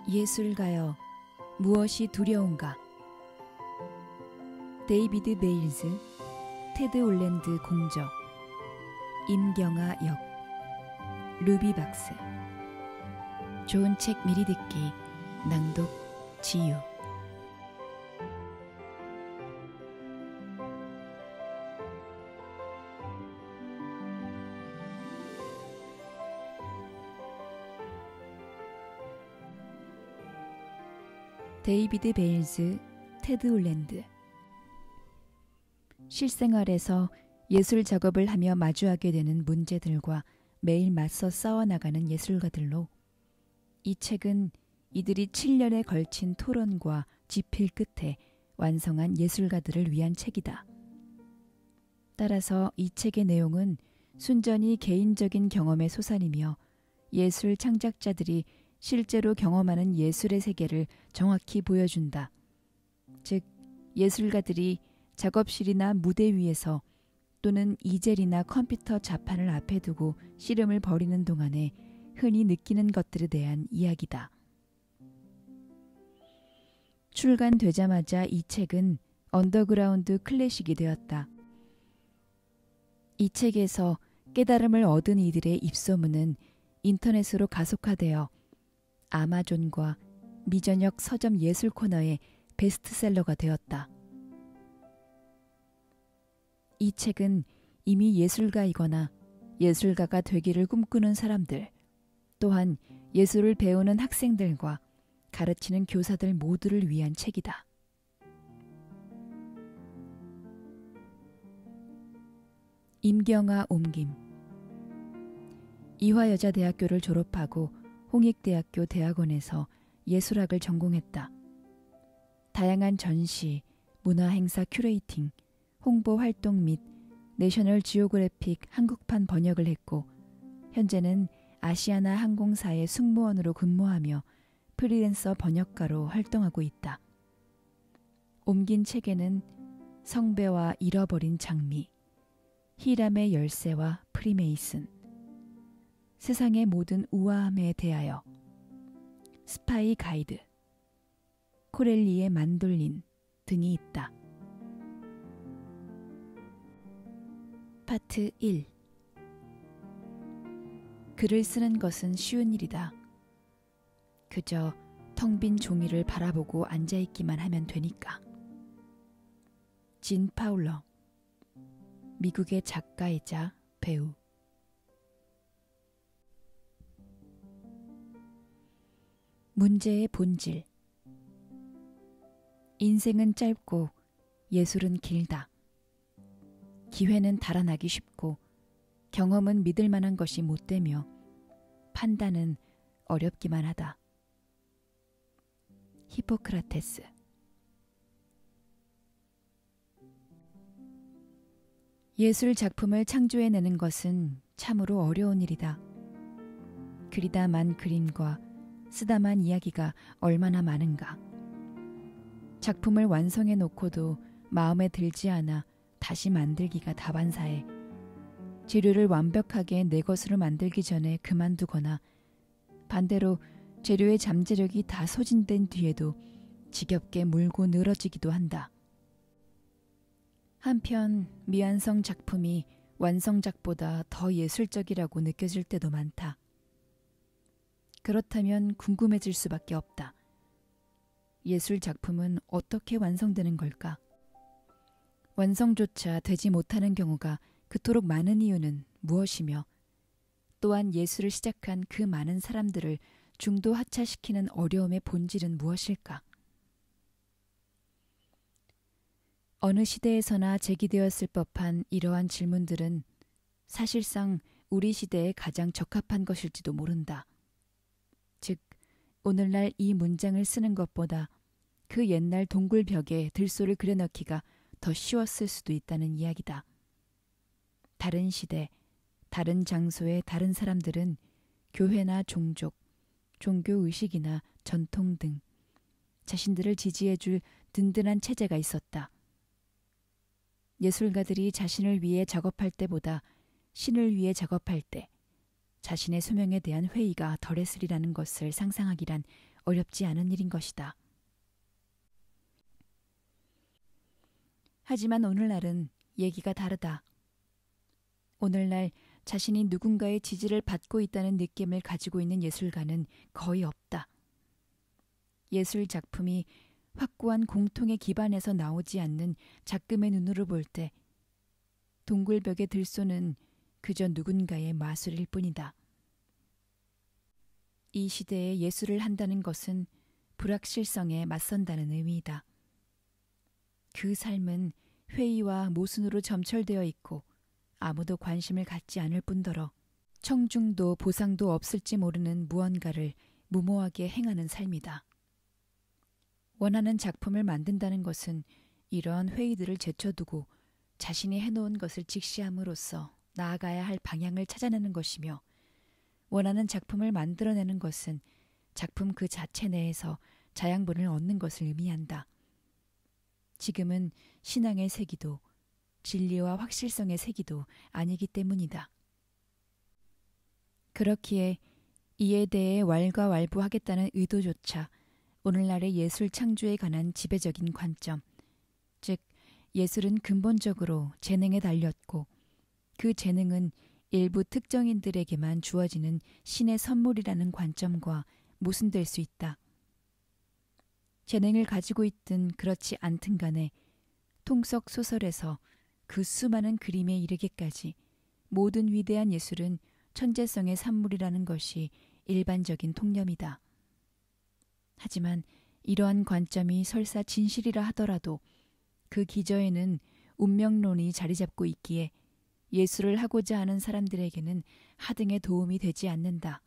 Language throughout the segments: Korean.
예술가여, 무엇이 두려운가? 데이비드 베일즈, 테드 올랜드 공저, 임경아 역, 루비 박스. 좋은 책 미리 듣기, 낭독 지유. 데이비드 베일즈, 테드 올랜드. 실생활에서 예술 작업을 하며 마주하게 되는 문제들과 매일 맞서 싸워나가는 예술가들로 이 책은 이들이 7년에 걸친 토론과 집필 끝에 완성한 예술가들을 위한 책이다. 따라서 이 책의 내용은 순전히 개인적인 경험의 소산이며 예술 창작자들이 실제로 경험하는 예술의 세계를 정확히 보여준다. 즉, 예술가들이 작업실이나 무대 위에서 또는 이젤이나 컴퓨터 자판을 앞에 두고 씨름을 벌이는 동안에 흔히 느끼는 것들에 대한 이야기다. 출간되자마자 이 책은 언더그라운드 클래식이 되었다. 이 책에서 깨달음을 얻은 이들의 입소문은 인터넷으로 가속화되어 아마존과 미전역 서점 예술 코너의 베스트셀러가 되었다. 이 책은 이미 예술가이거나 예술가가 되기를 꿈꾸는 사람들, 또한 예술을 배우는 학생들과 가르치는 교사들 모두를 위한 책이다. 임경아 옮김. 이화여자대학교를 졸업하고 홍익대학교 대학원에서 예술학을 전공했다. 다양한 전시, 문화행사 큐레이팅, 홍보활동 및 내셔널 지오그래픽 한국판 번역을 했고 현재는 아시아나 항공사의 승무원으로 근무하며 프리랜서 번역가로 활동하고 있다. 옮긴 책에는 성배와 잃어버린 장미, 히람의 열쇠와 프리메이슨, 세상의 모든 우아함에 대하여, 스파이 가이드, 코렐리의 만돌린 등이 있다. 파트 1. 글을 쓰는 것은 쉬운 일이다. 그저 텅 빈 종이를 바라보고 앉아있기만 하면 되니까. 진 파울러, 미국의 작가이자 배우. 문제의 본질. 인생은 짧고 예술은 길다. 기회는 달아나기 쉽고 경험은 믿을 만한 것이 못되며 판단은 어렵기만 하다. 히포크라테스. 예술 작품을 창조해내는 것은 참으로 어려운 일이다. 그리다만 그림과 쓰다만 이야기가 얼마나 많은가. 작품을 완성해 놓고도 마음에 들지 않아 다시 만들기가 다반사해 재료를 완벽하게 내 것으로 만들기 전에 그만두거나 반대로 재료의 잠재력이 다 소진된 뒤에도 지겹게 물고 늘어지기도 한다. 한편 미완성 작품이 완성작보다 더 예술적이라고 느껴질 때도 많다. 그렇다면 궁금해질 수밖에 없다. 예술 작품은 어떻게 완성되는 걸까? 완성조차 되지 못하는 경우가 그토록 많은 이유는 무엇이며 또한 예술을 시작한 그 많은 사람들을 중도 하차시키는 어려움의 본질은 무엇일까? 어느 시대에서나 제기되었을 법한 이러한 질문들은 사실상 우리 시대에 가장 적합한 것일지도 모른다. 즉, 오늘날 이 문장을 쓰는 것보다 그 옛날 동굴 벽에 들소를 그려넣기가 더 쉬웠을 수도 있다는 이야기다. 다른 시대, 다른 장소의 다른 사람들은 교회나 종족, 종교의식이나 전통 등 자신들을 지지해줄 든든한 체제가 있었다. 예술가들이 자신을 위해 작업할 때보다 신을 위해 작업할 때 자신의 소명에 대한 회의가 덜했으리라는 것을 상상하기란 어렵지 않은 일인 것이다. 하지만 오늘날은 얘기가 다르다. 오늘날 자신이 누군가의 지지를 받고 있다는 느낌을 가지고 있는 예술가는 거의 없다. 예술 작품이 확고한 공통의 기반에서 나오지 않는 작금의 눈으로 볼 때 동굴벽의 들소는 그저 누군가의 마술일 뿐이다. 이 시대에 예술을 한다는 것은 불확실성에 맞선다는 의미이다. 그 삶은 회의와 모순으로 점철되어 있고 아무도 관심을 갖지 않을 뿐더러 청중도 보상도 없을지 모르는 무언가를 무모하게 행하는 삶이다. 원하는 작품을 만든다는 것은 이러한 회의들을 제쳐두고 자신이 해놓은 것을 직시함으로써 나아가야 할 방향을 찾아내는 것이며, 원하는 작품을 만들어내는 것은 작품 그 자체 내에서 자양분을 얻는 것을 의미한다. 지금은 신앙의 세기도 진리와 확실성의 세기도 아니기 때문이다. 그렇기에 이에 대해 왈가왈부하겠다는 의도조차 오늘날의 예술 창조에 관한 지배적인 관점, 즉 예술은 근본적으로 재능에 달렸고 그 재능은 일부 특정인들에게만 주어지는 신의 선물이라는 관점과 모순될 수 있다. 재능을 가지고 있든 그렇지 않든 간에 통속 소설에서 그 수많은 그림에 이르기까지 모든 위대한 예술은 천재성의 산물이라는 것이 일반적인 통념이다. 하지만 이러한 관점이 설사 진실이라 하더라도 그 기저에는 운명론이 자리 잡고 있기에 예술을 하고자 하는 사람들에게는 하등의 도움이 되지 않는다.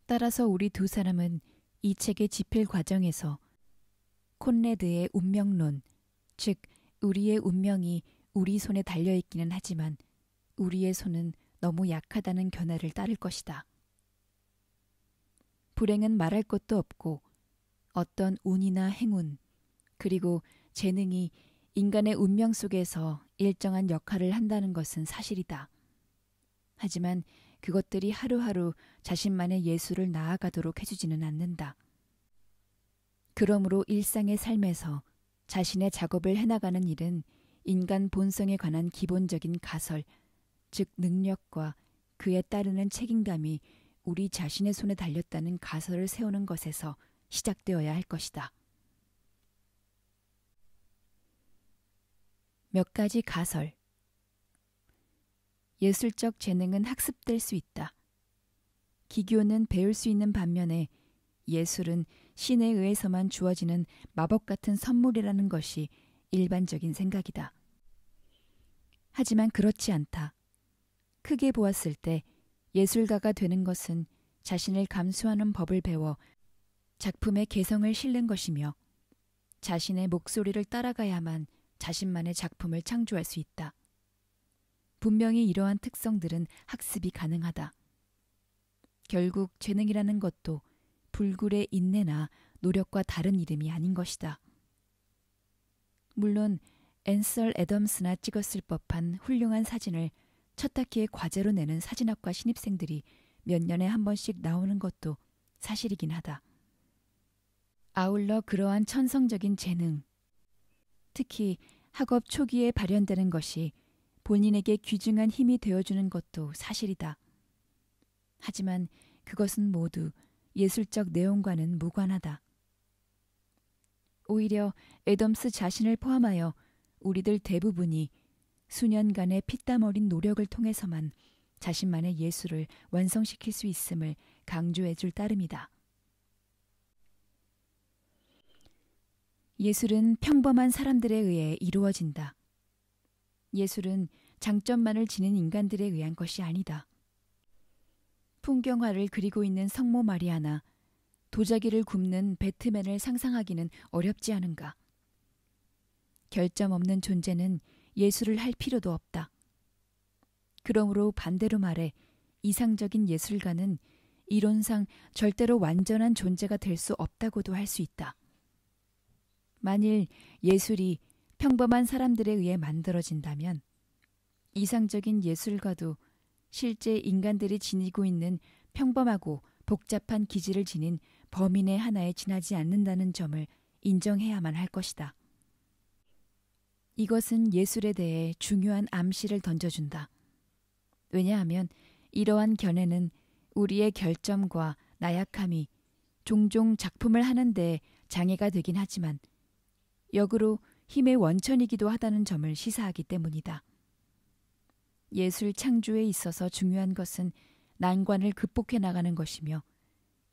따라서 우리 두 사람은 이 책의 집필 과정에서 콘레드의 운명론, 즉 우리의 운명이 우리 손에 달려있기는 하지만 우리의 손은 너무 약하다는 견해를 따를 것이다. 불행은 말할 것도 없고 어떤 운이나 행운, 그리고 재능이 인간의 운명 속에서 일정한 역할을 한다는 것은 사실이다. 하지만 그것들이 하루하루 자신만의 예술을 나아가도록 해주지는 않는다. 그러므로 일상의 삶에서 자신의 작업을 해나가는 일은 인간 본성에 관한 기본적인 가설, 즉 능력과 그에 따르는 책임감이 우리 자신의 손에 달렸다는 가설을 세우는 것에서 시작되어야 할 것이다. 몇 가지 가설. 예술적 재능은 학습될 수 있다. 기교는 배울 수 있는 반면에 예술은 신에 의해서만 주어지는 마법 같은 선물이라는 것이 일반적인 생각이다. 하지만 그렇지 않다. 크게 보았을 때 예술가가 되는 것은 자신을 감수하는 법을 배워 작품의 개성을 실는 것이며 자신의 목소리를 따라가야만 자신만의 작품을 창조할 수 있다. 분명히 이러한 특성들은 학습이 가능하다. 결국 재능이라는 것도 불굴의 인내나 노력과 다른 이름이 아닌 것이다. 물론 앤설 애덤스나 찍었을 법한 훌륭한 사진을 첫 학기에 과제로 내는 사진학과 신입생들이 몇 년에 한 번씩 나오는 것도 사실이긴 하다. 아울러 그러한 천성적인 재능, 특히 학업 초기에 발현되는 것이 본인에게 귀중한 힘이 되어주는 것도 사실이다. 하지만 그것은 모두 예술적 내용과는 무관하다. 오히려 애덤스 자신을 포함하여 우리들 대부분이 수년간의 피땀 어린 노력을 통해서만 자신만의 예술을 완성시킬 수 있음을 강조해 줄 따름이다. 예술은 평범한 사람들에 의해 이루어진다. 예술은 장점만을 지닌 인간들에 의한 것이 아니다. 풍경화를 그리고 있는 성모 마리아나 도자기를 굽는 배트맨을 상상하기는 어렵지 않은가. 결점 없는 존재는 예술을 할 필요도 없다. 그러므로 반대로 말해 이상적인 예술가는 이론상 절대로 완전한 존재가 될 수 없다고도 할 수 있다. 만일 예술이 평범한 사람들에 의해 만들어진다면 이상적인 예술가도 실제 인간들이 지니고 있는 평범하고 복잡한 기질을 지닌 범인의 하나에 지나지 않는다는 점을 인정해야만 할 것이다. 이것은 예술에 대해 중요한 암시를 던져준다. 왜냐하면 이러한 견해는 우리의 결점과 나약함이 종종 작품을 하는데 장애가 되긴 하지만 역으로 힘의 원천이기도 하다는 점을 시사하기 때문이다. 예술 창조에 있어서 중요한 것은 난관을 극복해 나가는 것이며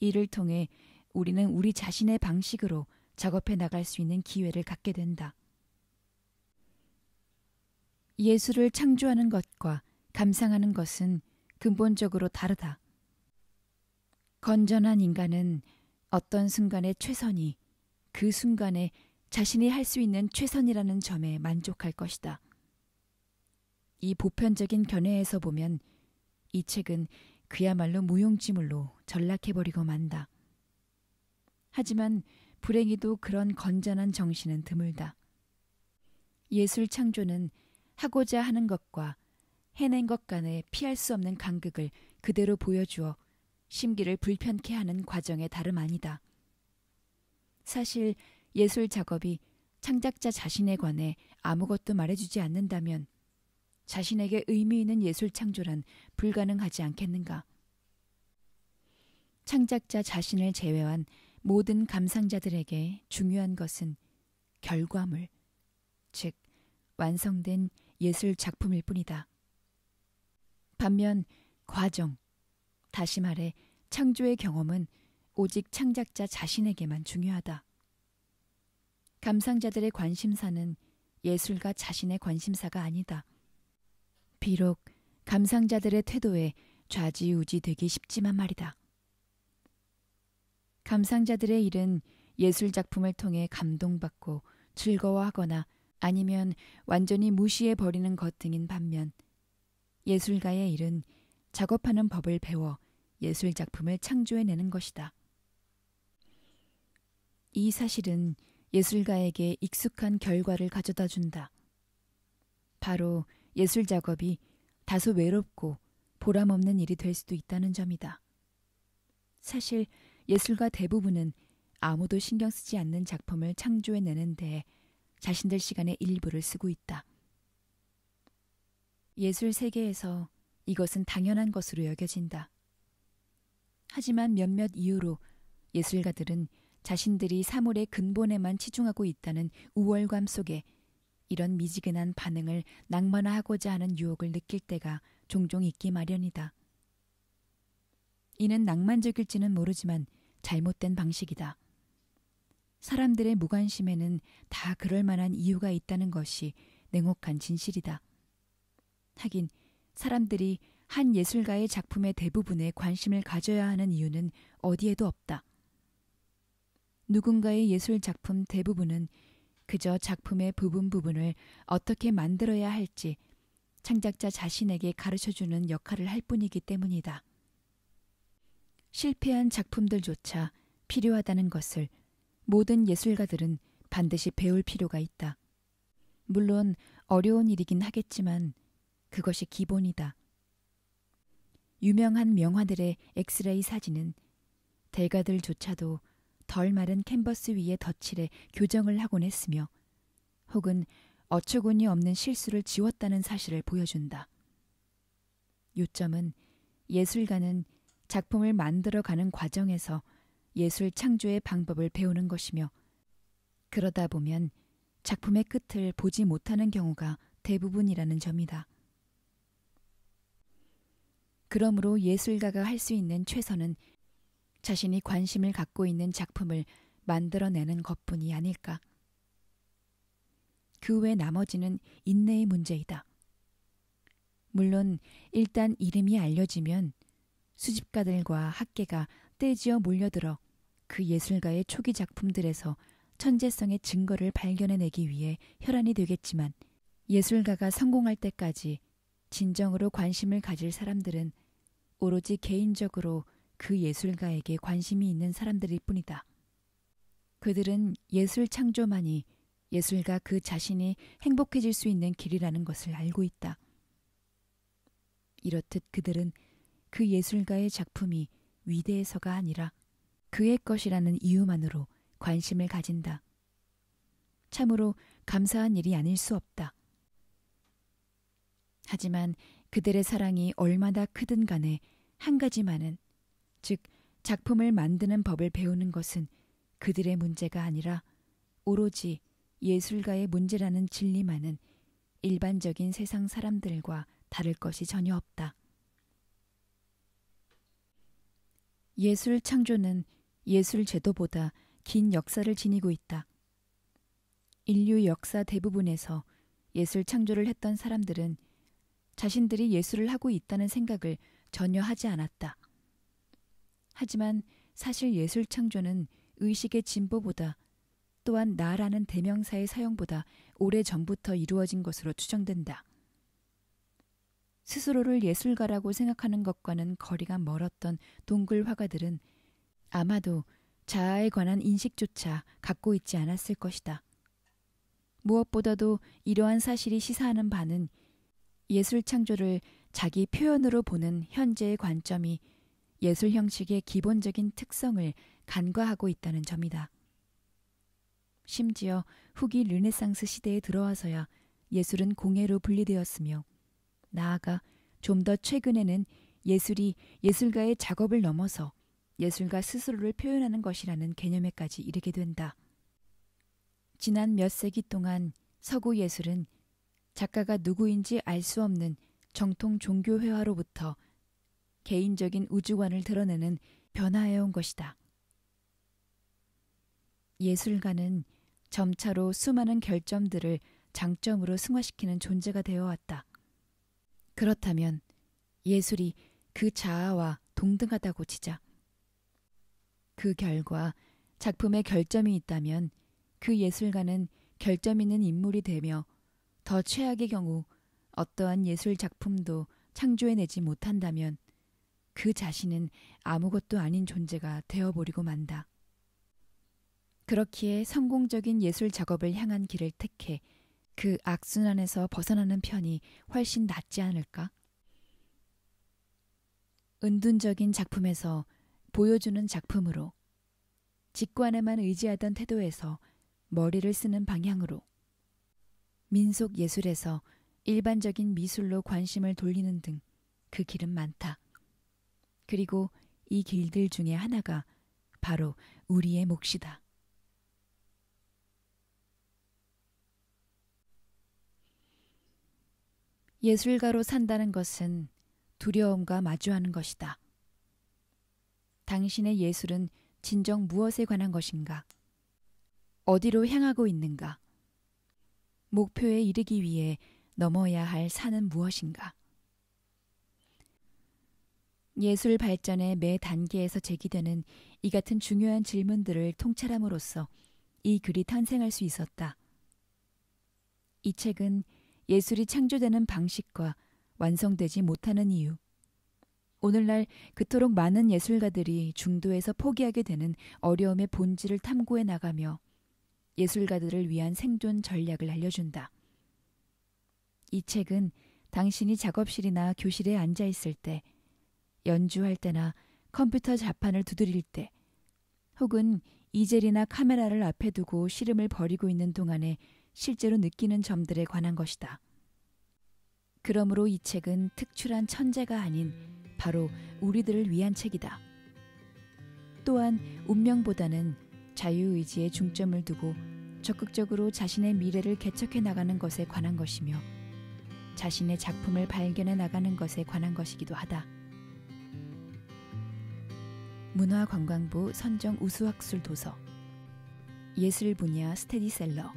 이를 통해 우리는 우리 자신의 방식으로 작업해 나갈 수 있는 기회를 갖게 된다. 예술을 창조하는 것과 감상하는 것은 근본적으로 다르다. 건전한 인간은 어떤 순간의 최선이 그 순간에 자신이 할 수 있는 최선이라는 점에 만족할 것이다. 이 보편적인 견해에서 보면 이 책은 그야말로 무용지물로 전락해버리고 만다. 하지만 불행히도 그런 건전한 정신은 드물다. 예술 창조는 하고자 하는 것과 해낸 것 간에 피할 수 없는 간극을 그대로 보여주어 심기를 불편케 하는 과정의 다름 아니다. 사실 예술 작업이 창작자 자신에 관해 아무것도 말해주지 않는다면 자신에게 의미 있는 예술 창조란 불가능하지 않겠는가? 창작자 자신을 제외한 모든 감상자들에게 중요한 것은 결과물, 즉 완성된 예술 작품일 뿐이다. 반면 과정, 다시 말해 창조의 경험은 오직 창작자 자신에게만 중요하다. 감상자들의 관심사는 예술가 자신의 관심사가 아니다. 비록 감상자들의 태도에 좌지우지 되기 쉽지만 말이다. 감상자들의 일은 예술 작품을 통해 감동받고 즐거워하거나 아니면 완전히 무시해버리는 것 등인 반면 예술가의 일은 작업하는 법을 배워 예술 작품을 창조해내는 것이다. 이 사실은 예술가에게 익숙한 결과를 가져다 준다. 바로 예술 작업이 다소 외롭고 보람없는 일이 될 수도 있다는 점이다. 사실 예술가 대부분은 아무도 신경 쓰지 않는 작품을 창조해내는 데에 자신들 시간의 일부를 쓰고 있다. 예술 세계에서 이것은 당연한 것으로 여겨진다. 하지만 몇몇 이유로 예술가들은 자신들이 사물의 근본에만 치중하고 있다는 우월감 속에 이런 미지근한 반응을 낭만화하고자 하는 유혹을 느낄 때가 종종 있기 마련이다. 이는 낭만적일지는 모르지만 잘못된 방식이다. 사람들의 무관심에는 다 그럴 만한 이유가 있다는 것이 냉혹한 진실이다. 하긴 사람들이 한 예술가의 작품의 대부분에 관심을 가져야 하는 이유는 어디에도 없다. 누군가의 예술 작품 대부분은 그저 작품의 부분을 어떻게 만들어야 할지 창작자 자신에게 가르쳐주는 역할을 할 뿐이기 때문이다. 실패한 작품들조차 필요하다는 것을 모든 예술가들은 반드시 배울 필요가 있다. 물론 어려운 일이긴 하겠지만 그것이 기본이다. 유명한 명화들의 엑스레이 사진은 대가들조차도 덜 마른 캔버스 위에 덧칠해 교정을 하곤 했으며 혹은 어처구니 없는 실수를 지웠다는 사실을 보여준다. 요점은 예술가는 작품을 만들어가는 과정에서 예술 창조의 방법을 배우는 것이며 그러다 보면 작품의 끝을 보지 못하는 경우가 대부분이라는 점이다. 그러므로 예술가가 할 수 있는 최선은 자신이 관심을 갖고 있는 작품을 만들어내는 것뿐이 아닐까. 그 외 나머지는 인내의 문제이다. 물론 일단 이름이 알려지면 수집가들과 학계가 떼지어 몰려들어 그 예술가의 초기 작품들에서 천재성의 증거를 발견해내기 위해 혈안이 되겠지만 예술가가 성공할 때까지 진정으로 관심을 가질 사람들은 오로지 개인적으로 그 예술가에게 관심이 있는 사람들일 뿐이다. 그들은 예술 창조만이 예술가 그 자신이 행복해질 수 있는 길이라는 것을 알고 있다. 이렇듯 그들은 그 예술가의 작품이 위대해서가 아니라 그의 것이라는 이유만으로 관심을 가진다. 참으로 감사한 일이 아닐 수 없다. 하지만 그들의 사랑이 얼마나 크든 간에 한 가지만은, 즉 작품을 만드는 법을 배우는 것은 그들의 문제가 아니라 오로지 예술가의 문제라는 진리만은 일반적인 세상 사람들과 다를 것이 전혀 없다. 예술 창조는 예술 제도보다 긴 역사를 지니고 있다. 인류 역사 대부분에서 예술 창조를 했던 사람들은 자신들이 예술을 하고 있다는 생각을 전혀 하지 않았다. 하지만 사실 예술 창조는 의식의 진보보다, 또한 나라는 대명사의 사용보다 오래전부터 이루어진 것으로 추정된다. 스스로를 예술가라고 생각하는 것과는 거리가 멀었던 동굴 화가들은 아마도 자아에 관한 인식조차 갖고 있지 않았을 것이다. 무엇보다도 이러한 사실이 시사하는 바는 예술 창조를 자기 표현으로 보는 현재의 관점이 예술 형식의 기본적인 특성을 간과하고 있다는 점이다. 심지어 후기 르네상스 시대에 들어와서야 예술은 공예로 분리되었으며, 나아가 좀 더 최근에는 예술이 예술가의 작업을 넘어서 예술가 스스로를 표현하는 것이라는 개념에까지 이르게 된다. 지난 몇 세기 동안 서구 예술은 작가가 누구인지 알 수 없는 정통 종교 회화로부터 개인적인 우주관을 드러내는 변화해온 것이다. 예술가는 점차로 수많은 결점들을 장점으로 승화시키는 존재가 되어왔다. 그렇다면 예술이 그 자아와 동등하다고 치자. 그 결과 작품에 결점이 있다면 그 예술가는 결점 있는 인물이 되며, 더 최악의 경우 어떠한 예술 작품도 창조해내지 못한다면 그 자신은 아무것도 아닌 존재가 되어버리고 만다. 그렇기에 성공적인 예술 작업을 향한 길을 택해 그 악순환에서 벗어나는 편이 훨씬 낫지 않을까? 은둔적인 작품에서 보여주는 작품으로, 직관에만 의지하던 태도에서 머리를 쓰는 방향으로, 민속 예술에서 일반적인 미술로 관심을 돌리는 등 그 길은 많다. 그리고 이 길들 중에 하나가 바로 우리의 몫이다. 예술가로 산다는 것은 두려움과 마주하는 것이다. 당신의 예술은 진정 무엇에 관한 것인가? 어디로 향하고 있는가? 목표에 이르기 위해 넘어야 할 산은 무엇인가? 예술 발전의 매 단계에서 제기되는 이 같은 중요한 질문들을 통찰함으로써 이 글이 탄생할 수 있었다. 이 책은 예술이 창조되는 방식과 완성되지 못하는 이유, 오늘날 그토록 많은 예술가들이 중도에서 포기하게 되는 어려움의 본질을 탐구해 나가며 예술가들을 위한 생존 전략을 알려준다. 이 책은 당신이 작업실이나 교실에 앉아 있을 때, 연주할 때나 컴퓨터 자판을 두드릴 때, 혹은 이젤이나 카메라를 앞에 두고 씨름을 벌이고 있는 동안에 실제로 느끼는 점들에 관한 것이다. 그러므로 이 책은 특출한 천재가 아닌 바로 우리들을 위한 책이다. 또한 운명보다는 자유의지에 중점을 두고 적극적으로 자신의 미래를 개척해 나가는 것에 관한 것이며, 자신의 작품을 발견해 나가는 것에 관한 것이기도 하다. 문화관광부 선정 우수학술 도서, 예술 분야 스테디셀러,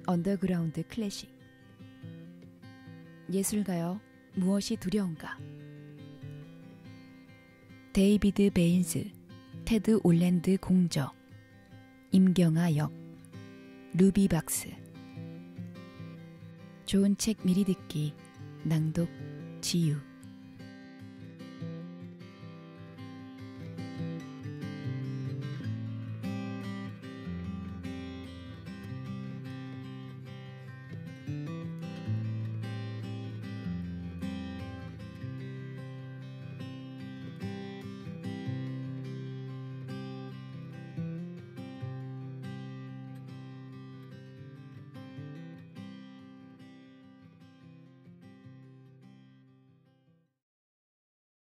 언더그라운드 클래식. 예술가여, 무엇이 두려운가? 데이비드 베인스, 테드 올랜드 공저, 임경아 역, 루비 박스. 좋은 책 미리 듣기, 낭독 지유.